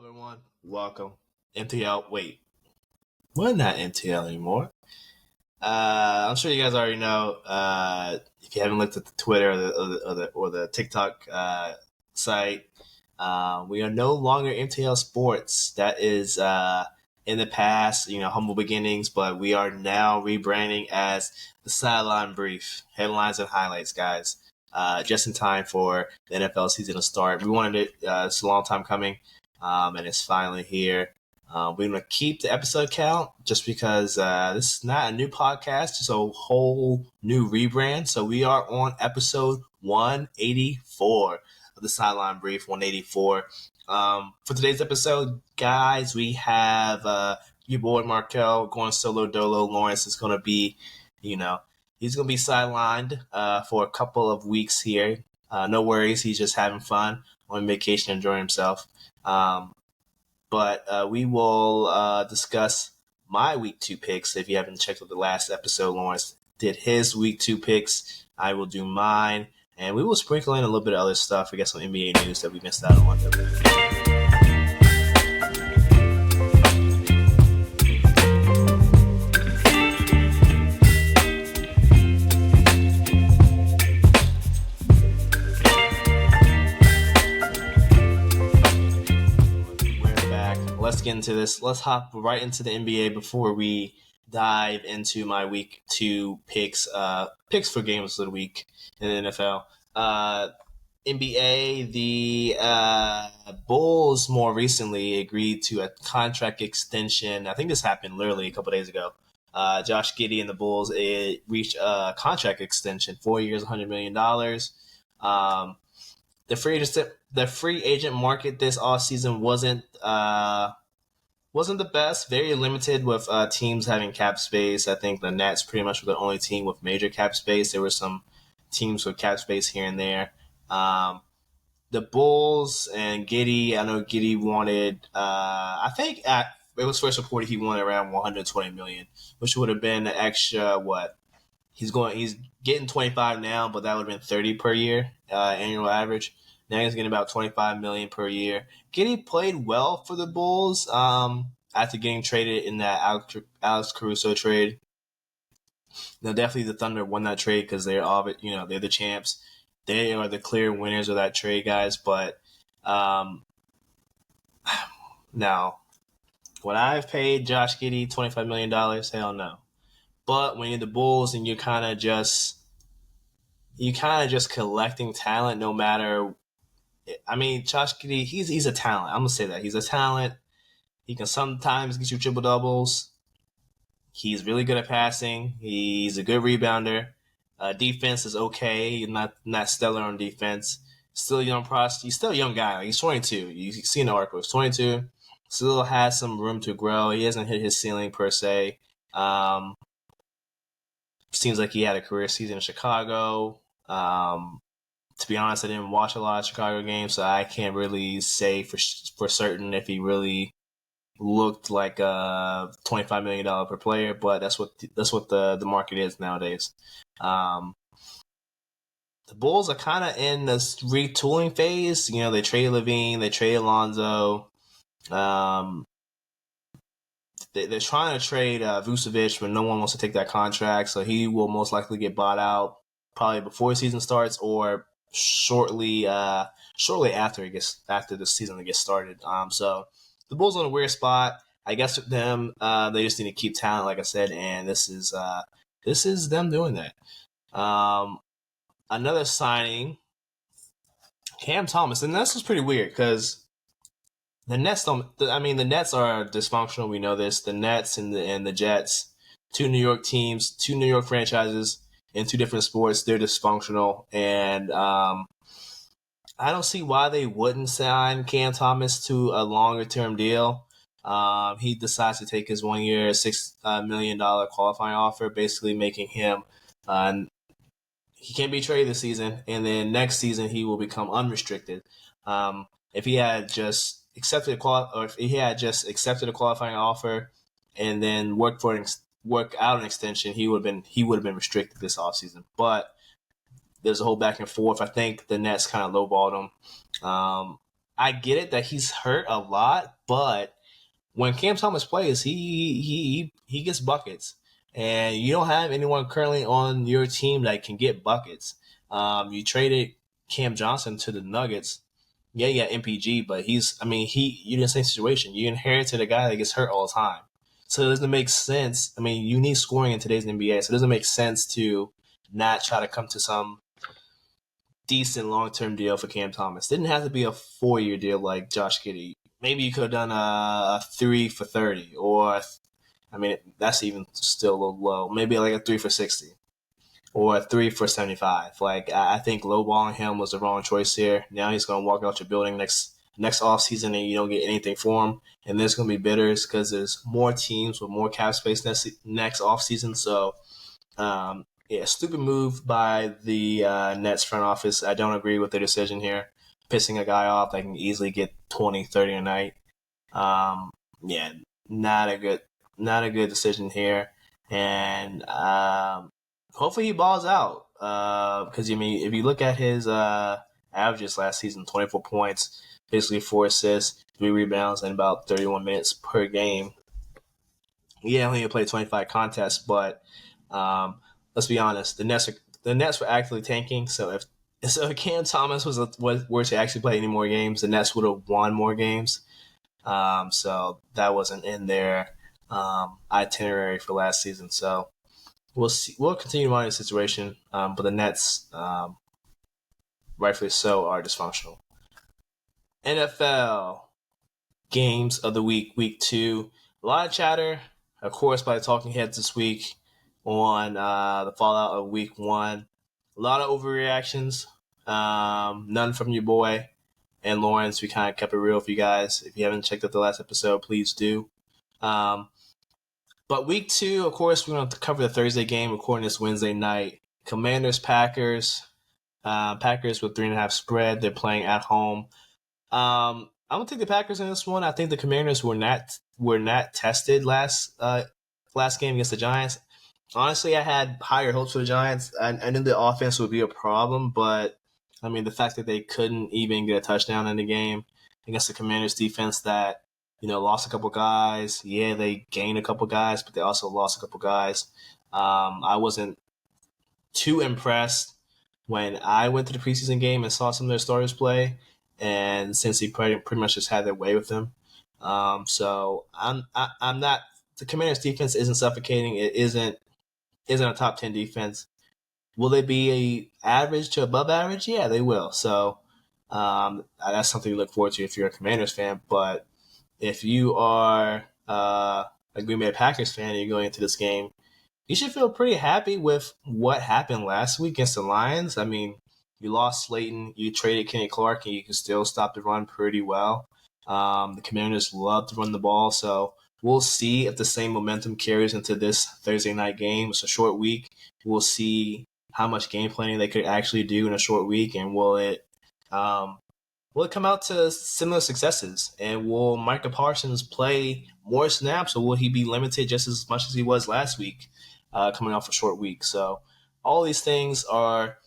everyone. Welcome. MTL. Wait, we're not MTL anymore. I'm sure you guys already know. If you haven't looked at the Twitter or the TikTok site, we are no longer MTL Sports. That is in the past, humble beginnings, but we are now rebranding as the Sideline Brief, headlines and highlights, guys. Just in time for the NFL season to start. We wanted it. It's a long time coming. And it's finally here. We're going to keep the episode count just because this is not a new podcast, it's a whole new rebrand. So we are on episode 184 of the Sideline Brief, 184. For today's episode, guys, we have your boy Markel going solo dolo. Lawrence is going to be, he's going to be sidelined for a couple of weeks here. No worries, he's just having fun on vacation, enjoying himself. But we will discuss my week 2 picks. If you haven't checked out the last episode, Lawrence did his week 2 picks. I will do mine, and we will sprinkle in a little bit of other stuff. We got some NBA news that we missed out on. Let's get into this. Let's hop right into the NBA before we dive into my week 2 picks. Picks for games of the week in the NFL. NBA, the Bulls more recently agreed to a contract extension. I think this happened literally a couple days ago. Josh Giddey and the Bulls reached a contract extension, 4 years, $100 million. The free agent market this offseason wasn't the best. Very limited with teams having cap space. I think the Nets pretty much were the only team with major cap space. There were some teams with cap space here and there. The Bulls and Giddey, I know Giddey wanted, I think it was first reported he wanted around $120 million, which would have been an extra, he's getting 25 now, but that would have been 30 per year, annual average. Now he's getting about $25 million per year. Giddey played well for the Bulls after getting traded in that Alex Caruso trade. Now, definitely the Thunder won that trade because they're they're the champs. They are the clear winners of that trade, guys. But now, would I have paid Josh Giddey $25 million? Hell no. But when you're the Bulls and you're kind of just collecting talent, no matter. I mean, Josh Giddey, he's a talent. I'm going to say that. He's a talent. He can sometimes get you triple doubles. He's really good at passing. He's a good rebounder. Defense is okay. He's not stellar on defense. Still a young prospect. He's still a young guy. He's 22. You see in the article. He's 22. Still has some room to grow. He hasn't hit his ceiling per se. Seems like he had a career season in Chicago. To be honest, I didn't watch a lot of Chicago games, so I can't really say for certain if he really looked like a $25 million per player. But that's what the market is nowadays. The Bulls are kind of in this retooling phase. They trade Levine, they trade Alonzo. They're trying to trade Vucevic, but no one wants to take that contract, so he will most likely get bought out probably before the season starts or shortly after the season gets started. So the Bulls are in a weird spot. I guess with them, they just need to keep talent, like I said, and this is them doing that. Another signing, Cam Thomas, and this is pretty weird because the Nets the Nets are dysfunctional. We know this. The Nets and the Jets, 2 New York teams, 2 New York franchises in 2 different sports. They're dysfunctional, and I don't see why they wouldn't sign Cam Thomas to a longer term deal. He decides to take his 1 year, $6 million qualifying offer, basically making him he can't be traded this season, and then next season he will become unrestricted. If he had just accepted a qualifying offer and then work out an extension, he would have been restricted this offseason. But there's a whole back and forth. I think the Nets kind of lowballed him. I get it that he's hurt a lot, but when Cam Thomas plays, he gets buckets, and you don't have anyone currently on your team that can get buckets. You traded Cam Johnson to the Nuggets. Yeah, you got MPG, but you're in the same situation. You inherited a guy that gets hurt all the time. So it doesn't make sense. I mean, you need scoring in today's NBA, so it doesn't make sense to not try to come to some decent long term deal for Cam Thomas. Didn't have to be a 4-year deal like Josh Giddey. Maybe you could have done a 3 for 30, or that's even still a little low. Maybe like a 3 for 60, or a 3 for 75. Like I think lowballing him was the wrong choice here. Now he's going to walk out your building next off season, and you don't get anything for him. And there's going to be bidders because there's more teams with more cap space next off season. So stupid move by the Nets front office. I don't agree with their decision here. Pissing a guy off that can easily get 20, 30 a night. Not a good decision here. And hopefully he balls out. Because if you look at his averages last season, 24 points, basically 4 assists, 3 rebounds, and about 31 minutes per game. Yeah, only played 25 contests, but let's be honest, the Nets were actively tanking. So if Cam Thomas were to actually play any more games, the Nets would have won more games. So that wasn't in their itinerary for last season. So we'll see. We'll continue to monitor the situation, but the Nets, rightfully so, are dysfunctional. NFL games of the week 2. A lot of chatter, of course, by the talking heads this week on the fallout of week 1. A lot of overreactions. None from your boy and Lawrence. We kind of kept it real for you guys. If you haven't checked out the last episode, please do. But week 2, of course, we're going to cover the Thursday game, recording this Wednesday night. Commanders, Packers. Packers with 3.5 spread. They're playing at home. I'm going to take the Packers in this one. I think the Commanders were not tested last game against the Giants. Honestly, I had higher hopes for the Giants. I knew the offense would be a problem, but the fact that they couldn't even get a touchdown in the game against the Commanders defense that, lost a couple guys. Yeah, they gained a couple guys, but they also lost a couple guys. I wasn't too impressed when I went to the preseason game and saw some of their starters play, and since he pretty much just had their way with them. So I'm not. The Commanders defense isn't suffocating. It isn't a top 10 defense. Will they be a average to above average? Yeah, they will. So that's something to look forward to if you're a Commanders fan. But if you are a Green Bay Packers fan and you're going into this game, you should feel pretty happy with what happened last week against the Lions. You lost Slayton, you traded Kenny Clark, and you can still stop the run pretty well. The Commanders love to run the ball, so we'll see if the same momentum carries into this Thursday night game. It's a short week. We'll see how much game planning they could actually do in a short week, and will it come out to similar successes? And will Micah Parsons play more snaps, or will he be limited just as much as he was last week, coming off a short week? So all these things are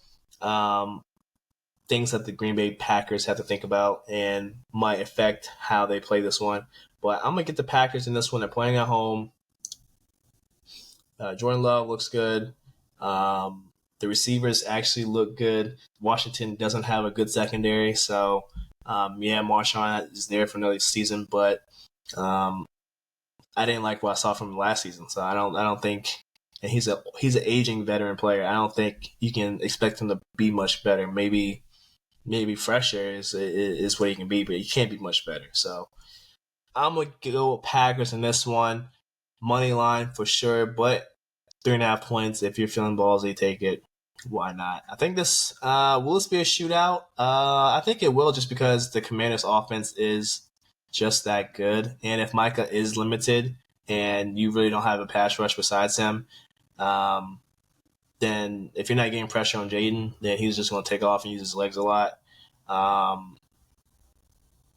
things that the Green Bay Packers have to think about and might affect how they play this one. But I'm going to get the Packers in this one. They're playing at home. Jordan Love looks good. The receivers actually look good. Washington doesn't have a good secondary. So, Marshawn is there for another season. But I didn't like what I saw from him last season. So I don't think – and he's an aging veteran player. I don't think you can expect him to be much better. Maybe fresher is what he can be, but he can't be much better. So I'm going to go with Packers in this one. Money line for sure, but 3.5 points. If you're feeling ballsy, take it. Why not? I think this will this be a shootout? I think it will, just because the Commanders' offense is just that good. And if Micah is limited and you really don't have a pass rush besides him, then if you're not getting pressure on Jaden, then he's just going to take off and use his legs a lot.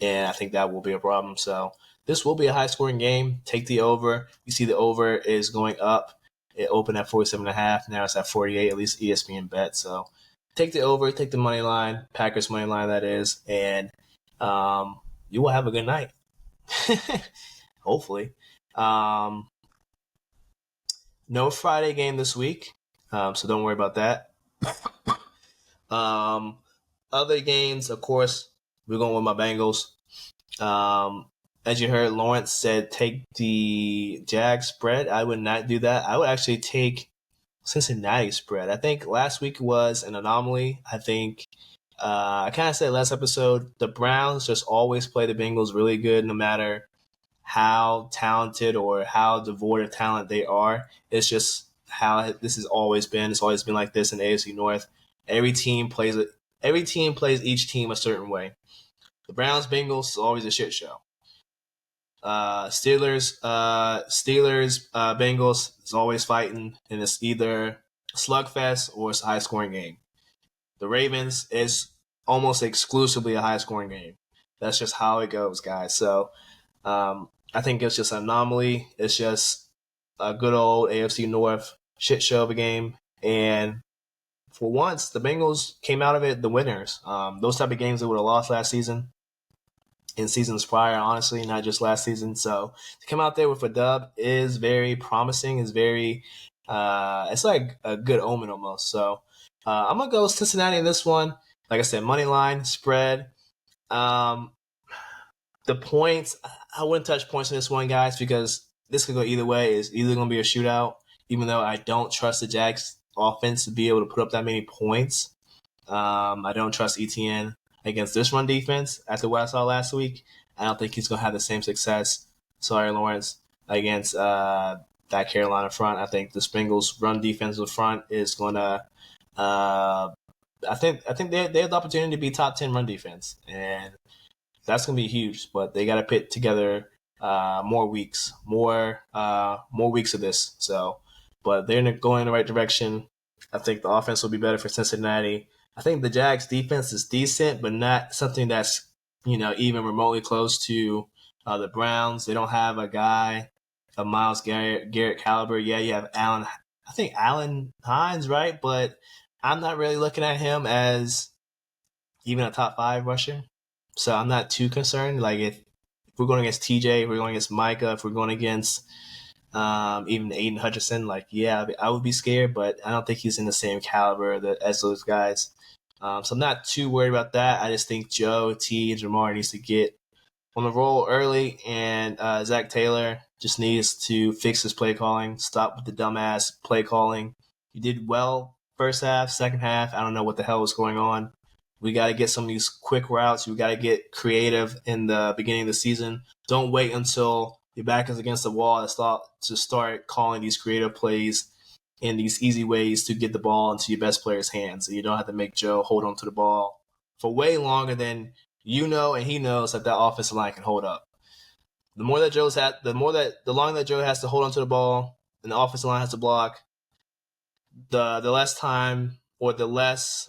And I think that will be a problem. So this will be a high-scoring game. Take the over. You see the over is going up. It opened at 47.5. Now it's at 48, at least ESPN bet. So take the over, take the money line, Packers money line, that is. And you will have a good night. Hopefully. No Friday game this week, so don't worry about that. Other games, of course, we're going with my Bengals. As you heard, Lawrence said take the Jag spread. I would not do that. I would actually take Cincinnati spread. I think last week was an anomaly. I think I kind of said last episode, the Browns just always play the Bengals really good no matter how talented or how devoid of talent they are. It's just how this has always been. It's always been like this in the AFC North. Every team plays each team a certain way. The Browns Bengals is always a shit show. Steelers Bengals is always fighting, and it's either a slugfest or it's a high scoring game. The Ravens is almost exclusively a high scoring game. That's just how it goes, guys. So I think it's just an anomaly. It's just a good old AFC North shit show of a game. And for once, the Bengals came out of it the winners. Those type of games they would have lost last season, in seasons prior, honestly, not just last season. So to come out there with a dub is very promising. Is very, it's like a good omen almost. So I'm gonna go Cincinnati in this one. Like I said, money line spread. The points, I wouldn't touch points in this one, guys, because this could go either way. It's either gonna be a shootout, even though I don't trust the Jags offense to be able to put up that many points. I don't trust ETN against this run defense after what I saw last week. I don't think he's going to have the same success, sorry, Lawrence, against that Carolina front. I think the Bengals run defensive front is going to I think they have the opportunity to be top 10 run defense, and that's going to be huge, but they got to put together more weeks of this. So, but they're going in the right direction. I think the offense will be better for Cincinnati. I think the Jags defense is decent, but not something that's, even remotely close to the Browns. They don't have a guy of Myles Garrett caliber. Yeah, you have Allen Hines, right? But I'm not really looking at him as even a top 5 rusher. So I'm not too concerned. Like if we're going against TJ, if we're going against Micah, if we're going against even Aiden Hutchinson, like, yeah, I would be scared, but I don't think he's in the same caliber as those guys. So I'm not too worried about that. I just think Joe, T, and Jamar needs to get on the roll early, and Zach Taylor just needs to fix his play calling, stop with the dumbass play calling. He did well first half, second half. I don't know what the hell was going on. We got to get some of these quick routes. We got to get creative in the beginning of the season. Don't wait until your back is against the wall to start calling these creative plays and these easy ways to get the ball into your best player's hands. So you don't have to make Joe hold on to the ball for way longer than and he knows that offensive line can hold up. The longer that Joe has to hold on to the ball and the offensive line has to block, the less time, or the less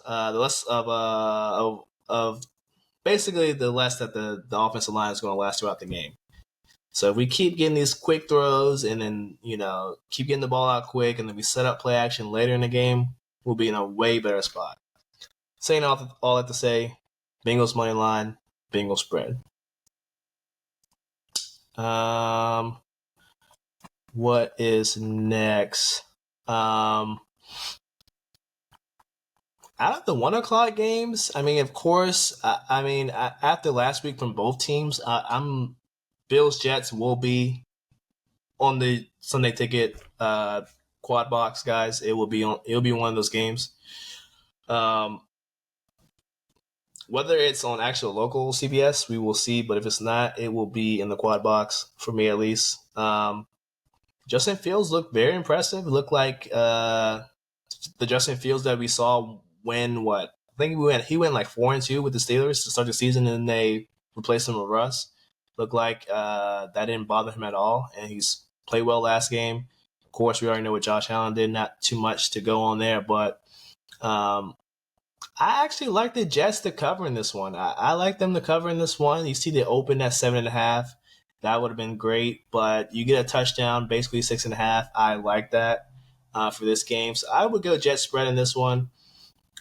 basically the less that the offensive line is going to last throughout the game. So if we keep getting these quick throws and then, keep getting the ball out quick and then we set up play action later in the game, we'll be in a way better spot. Saying all that to say, Bengals money line, Bengals spread. What is next? Out of the 1 o'clock games, I mean, of course, after last week from both teams, I'm Bills Jets will be on the Sunday Ticket quad box, guys. It'll be one of those games. Whether it's on actual local CBS, we will see. But if it's not, it will be in the quad box for me at least. Justin Fields looked very impressive. It looked like the Justin Fields that we saw when I think he went like 4-2 with the Steelers to start the season, and they replaced him with Russ. Looked like that didn't bother him at all, and he's played well last game. Of course, we already know what Josh Allen did. Not too much to go on there, but I actually like the Jets to cover in this one. I like them to cover in this one. You see they open at 7.5. That would have been great, but you get a touchdown, basically 6.5. I like that for this game. So I would go Jet spread in this one.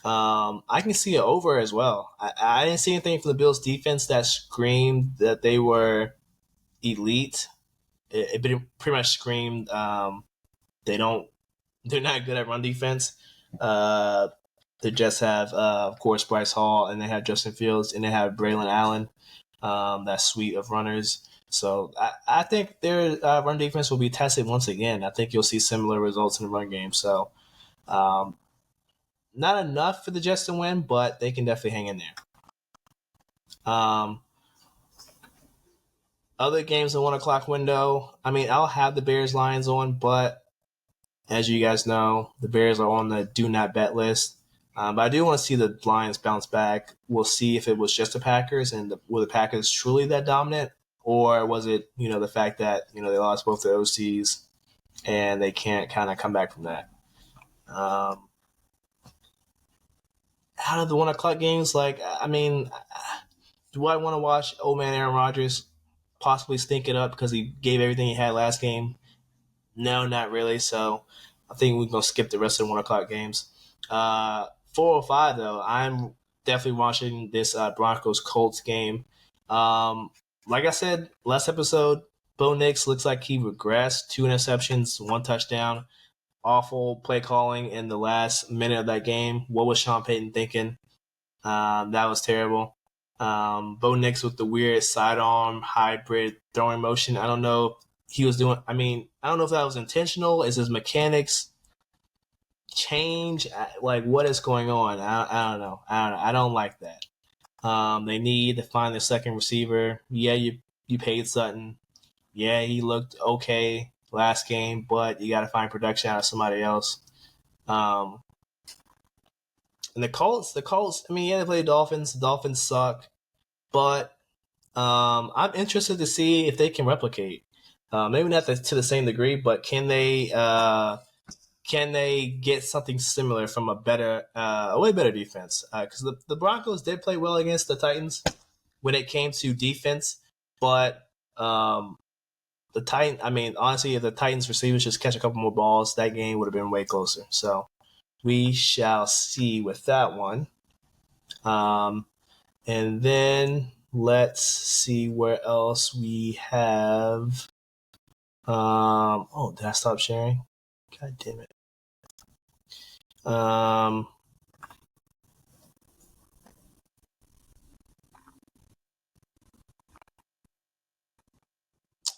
I can see it over as well. I didn't see anything from the Bills defense that screamed that they were elite. It pretty much screamed they don't they're not good at run defense. Uh, they just have of course Bryce Hall, and they have Justin Fields, and they have Braylon Allen. That suite of runners. So I think their run defense will be tested once again. I think you'll see similar results in the run game. So um, not enough for the Jets to win, but they can definitely hang in there. Um, Other games in 1 o'clock window. I mean, I'll have the Bears Lions on, but as you guys know, the Bears are on the do not bet list. But I do want to see the Lions bounce back. We'll see if it was just the Packers and were the Packers truly that dominant, or was it the fact that they lost both the OCs and they can't kind of come back from that. Out of the 1 o'clock games, like I mean, do I want to watch old man Aaron Rodgers possibly stink it up because he gave everything he had last game? No, not really. So I think we're gonna skip the rest of the 1 o'clock games. 4:05 though, I'm definitely watching this Broncos Colts game. Like I said last episode, Bo Nix looks like he regressed. 2 interceptions, 1 touchdown. Awful play calling in the last minute of that game. What was Sean Payton thinking? That was terrible. Bo Nix with the weird sidearm hybrid throwing motion. I don't know he was doing. I mean, I don't know if that was intentional. Is his mechanics change? Like, what is going on? I don't know. I don't like that. They need to find the second receiver. Yeah, you paid Sutton. Yeah, he looked okay last game, but you got to find production out of somebody else. And the Colts. I mean, yeah, they play the Dolphins. The Dolphins suck, but I'm interested to see if they can replicate. Maybe not to the same degree, but can they get something similar from a way better defense? Because the Broncos did play well against the Titans when it came to defense, but the Titan. I mean, honestly, if the Titans receivers just catch a couple more balls, that game would have been way closer. So we shall see with that one. And then let's see where else we have. Did I stop sharing? God damn it.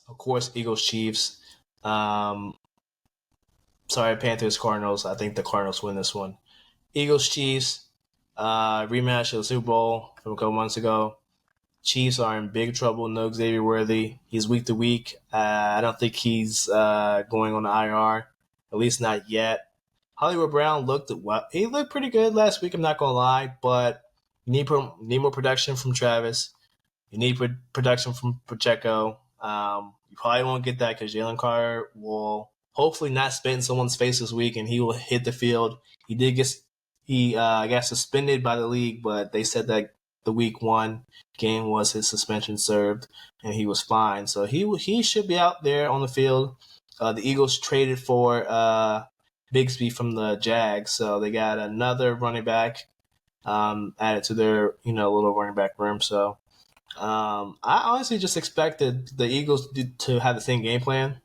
Of course, Eagles, Chiefs. Sorry, Panthers, Cardinals. I think the Cardinals win this one. Eagles, Chiefs. Rematch of the Super Bowl from a couple months ago. Chiefs are in big trouble. No Xavier Worthy. He's week to week. I don't think he's going on the IR, at least not yet. Hollywood Brown looked well. He looked pretty good last week. I'm not gonna lie, but you need more production from Travis. You need production from Pacheco. You probably won't get that because Jalen Carter will hopefully not spit in someone's face this week, and he will hit the field. He got suspended by the league, but they said that the week 1 game was his suspension served, and he was fine. So he should be out there on the field. The Eagles traded for Bigsby from the Jags, so they got another running back added to their little running back room. So I honestly just expected the Eagles to have the same game plan.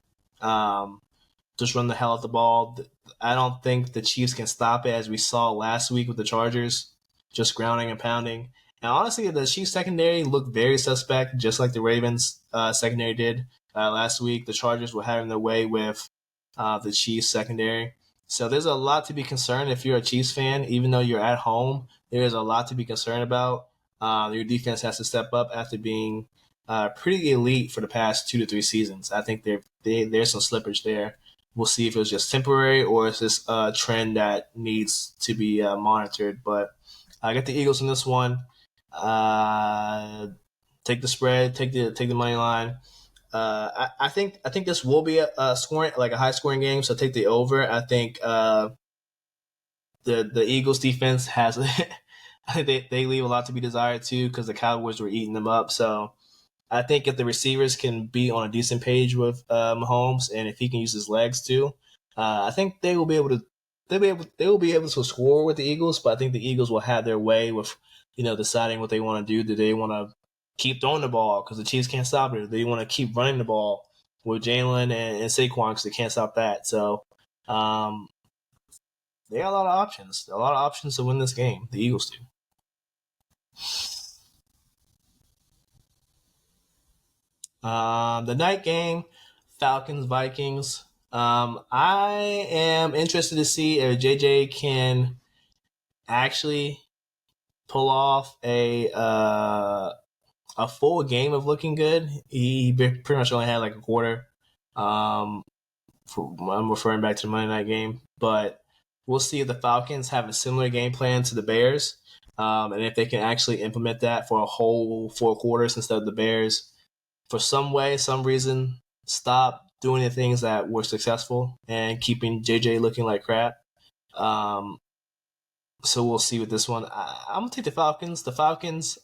Just run the hell out the ball. I don't think the Chiefs can stop it, as we saw last week with the Chargers, just grounding and pounding. And honestly, the Chiefs secondary looked very suspect, just like the Ravens secondary did last week. The Chargers were having their way with the Chiefs secondary. So there's a lot to be concerned if you're a Chiefs fan, even though you're at home. There is a lot to be concerned about. Your defense has to step up after being pretty elite for the past 2 to 3 seasons. I think there's some slippage there. We'll see if it was just temporary or is this a trend that needs to be monitored. But I got the Eagles in this one. Take the spread, take the money line. I think this will be a scoring, like a high scoring game. So take the over. I think the Eagles defense has. I think they leave a lot to be desired too because the Cowboys were eating them up. So I think if the receivers can be on a decent page with Mahomes, and if he can use his legs too, I think they will be able to they will be able to score with the Eagles, but I think the Eagles will have their way with deciding what they want to do. Do they want to keep throwing the ball because the Chiefs can't stop it? Or do they want to keep running the ball with Jalen and Saquon because they can't stop that? So they got a lot of options to win this game. The Eagles do. The night game, Falcons Vikings. I am interested to see if JJ can actually pull off a full game of looking good. He pretty much only had like a quarter. I'm referring back to the Monday night game, but we'll see if the Falcons have a similar game plan to the Bears, and if they can actually implement that for a whole 4 quarters instead of the Bears. For some way, some reason, stop doing the things that were successful and keeping JJ looking like crap. So we'll see with this one. I'm gonna take the Falcons. The Falcons,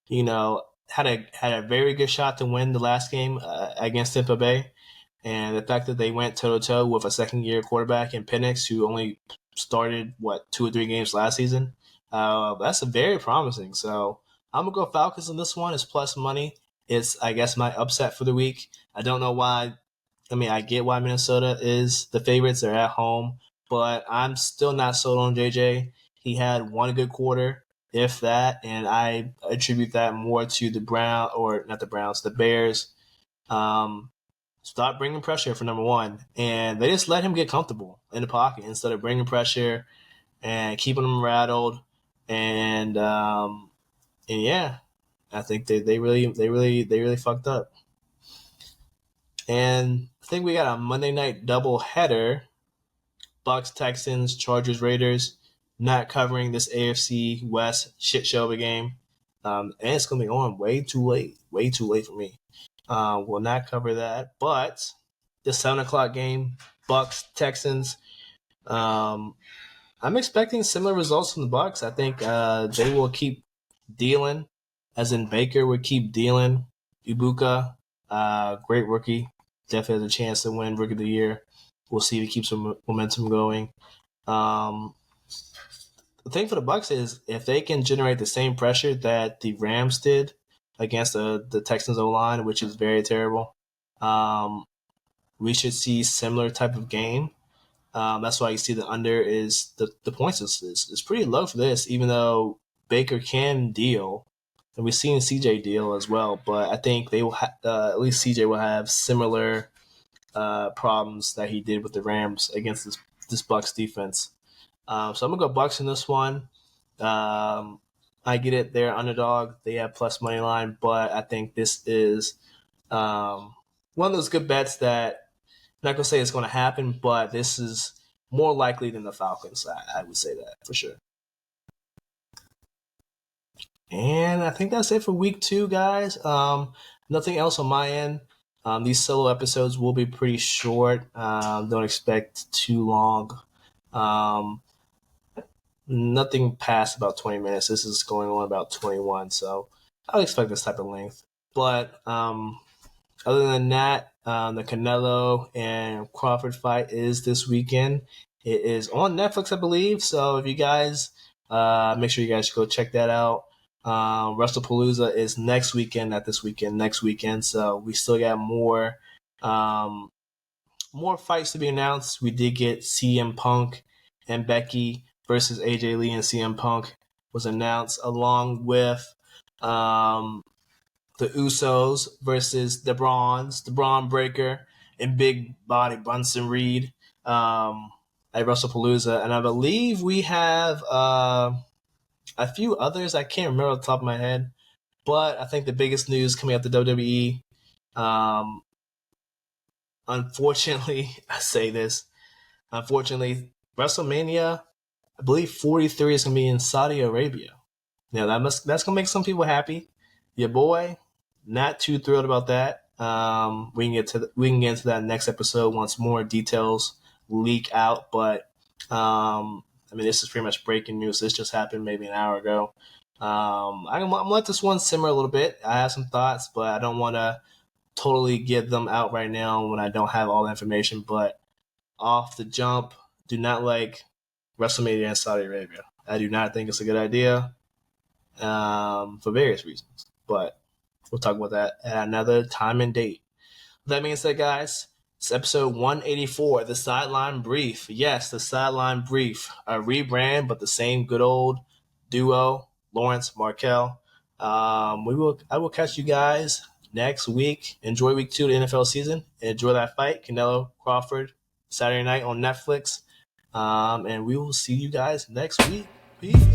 had a very good shot to win the last game against Tampa Bay, and the fact that they went toe to toe with a second year quarterback in Penix, who only started 2 or 3 games last season, that's very promising. So I'm gonna go Falcons on this one. It's plus money. It's, I guess, my upset for the week. I don't know why. I mean, I get why Minnesota is the favorites. They're at home, but I'm still not sold on JJ. He had one good quarter, if that, and I attribute that more to the Bears. Stop bringing pressure for number one, and they just let him get comfortable in the pocket instead of bringing pressure and keeping him rattled. And yeah, I think they really fucked up. And I think we got a Monday night double header: Bucks, Texans, Chargers, Raiders. Not covering this AFC West shit show of a game, and it's gonna be on way too late for me. Will not cover that, but the 7:00 game, Bucks, Texans. I'm expecting similar results from the Bucks. I think they will keep dealing, as in Baker would keep dealing. Ibuka, great rookie, definitely has a chance to win Rookie of the Year. We'll see if he keeps some momentum going. The thing for the Bucks is if they can generate the same pressure that the Rams did against the Texans O-line, which is very terrible, we should see similar type of game. That's why you see the under is the points is pretty low for this, even though Baker can deal, and we've seen CJ deal as well. But I think they will at least CJ will have similar problems that he did with the Rams against this Bucks defense. So I'm gonna go Bucks in this one. I get it; they're underdog. They have plus money line, but I think this is one of those good bets that I'm not gonna say it's gonna happen, but this is more likely than the Falcons. I would say that for sure. And I think that's it for week 2, guys. Nothing else on my end. These solo episodes will be pretty short. Don't expect too long. Nothing past about 20 minutes. This is going on about 21, so I'll expect this type of length. But other than that, the Canelo and Crawford fight is this weekend. It is on Netflix, I believe. So if you guys make sure you guys go check that out. WrestlePalooza is next weekend, not this weekend, next weekend. So we still got more fights to be announced. We did get CM Punk and Becky versus AJ Lee and CM Punk was announced, along with the Usos versus the Braun Breaker, and Big Body Bronson Reed at WrestlePalooza. And I believe we have a few others. I can't remember off the top of my head, but I think the biggest news coming out the WWE, unfortunately, I say this, WrestleMania, I believe 43 is going to be in Saudi Arabia. Now that's going to make some people happy. Your boy, not too thrilled about that. We can get into that next episode once more details leak out. But I mean, this is pretty much breaking news. This just happened maybe an hour ago. I'm gonna let this one simmer a little bit. I have some thoughts, but I don't want to totally get them out right now when I don't have all the information. But off the jump, do not like WrestleMania in Saudi Arabia. I do not think it's a good idea for various reasons, but we'll talk about that at another time and date. With that being said, guys, it's episode 184, The Sideline Brief. Yes, The Sideline Brief, a rebrand, but the same good old duo, Lawrence Markel. I will catch you guys next week. Enjoy week 2 of the NFL season. Enjoy that fight, Canelo Crawford, Saturday night on Netflix. And we will see you guys next week. Peace.